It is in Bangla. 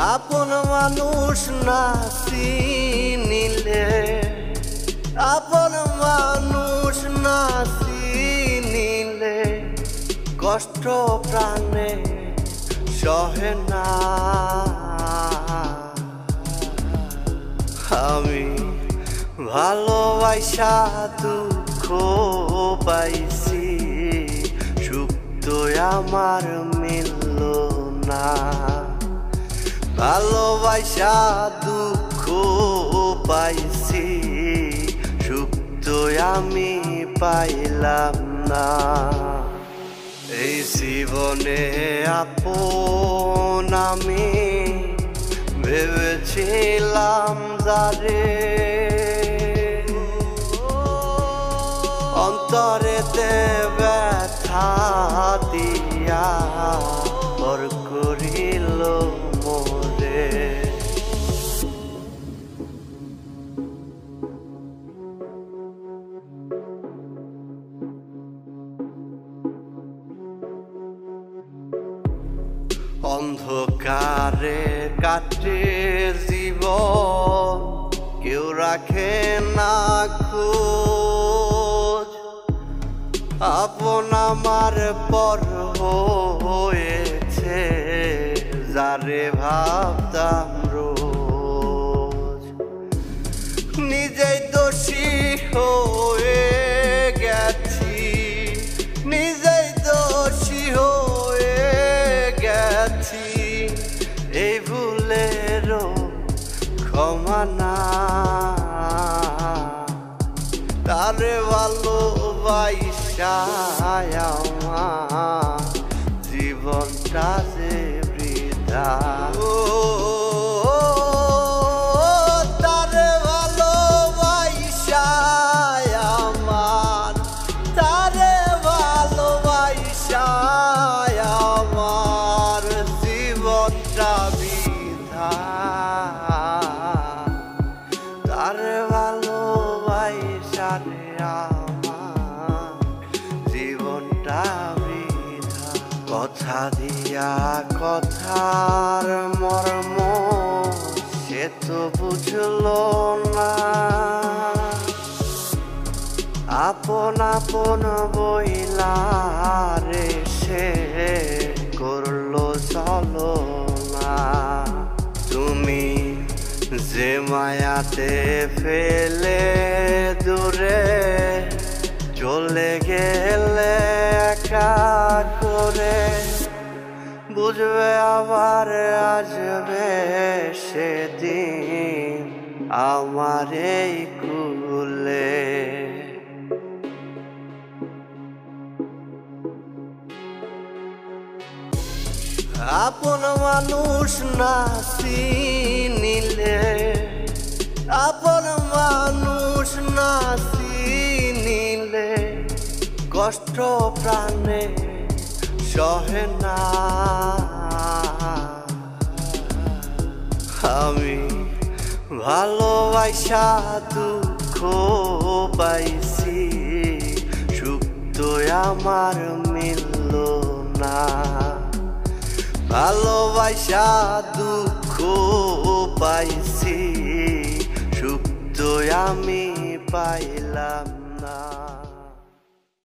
আপন মানুষ না চিনিলে, আপন মানুষ না চিনিলে কষ্ট প্রাণে সহে না। আমি ভালোবাসা দুঃখ পাইছি, সুখ তো আমার মিলল না। ভালোবাসা দুঃখ পাইছি, সুখ তো আমি পাইলাম না। এই জীবনে আপন আমি ভেবেছিলাম যারে, অন্তরেতে ব্যথা দিয়া পর করিল মোরে। অন্ধকারে কাটে জীবন, কেউ রাখে না খোঁজ। আপন আমার পর হয়েছে যারে ভাবতাম রোজ। নিজেই দোষী হয়ে গেছি, নিজেই দোষী হয়ে গেছি। এই ভুলেরও ক্ষমা না, তারে ভালোবাসা আমার জীবনটা যে বৃথা। তারে ভালোবাসা আমার, তারে ভালোবাসা আমার জীবনটা বৃথা। তারে ভালোবাসা রে আমার জীবনটা বৃথা। কথা দিয়া কথার মর্ম সে তো বুঝলো না, আপন আপন বইলা রে সে করলো চলো না। তুমি যে মায়াতে ফেলে দূরে চলে গেলে একা করে, বুঝবে আবার আসবে সেদিন আমার এই কুলে। আপন মানুষ না চিনিলে, আপন মানুষ না চিনিলে কষ্ট প্রাণে সহে না। আমি ভালোবাসা দুঃখ পাইছি, সুখ তো আমার মিলল না। ভালোবাসা দুঃখ পাইছি, সুখ তো আমি পাইলাম না।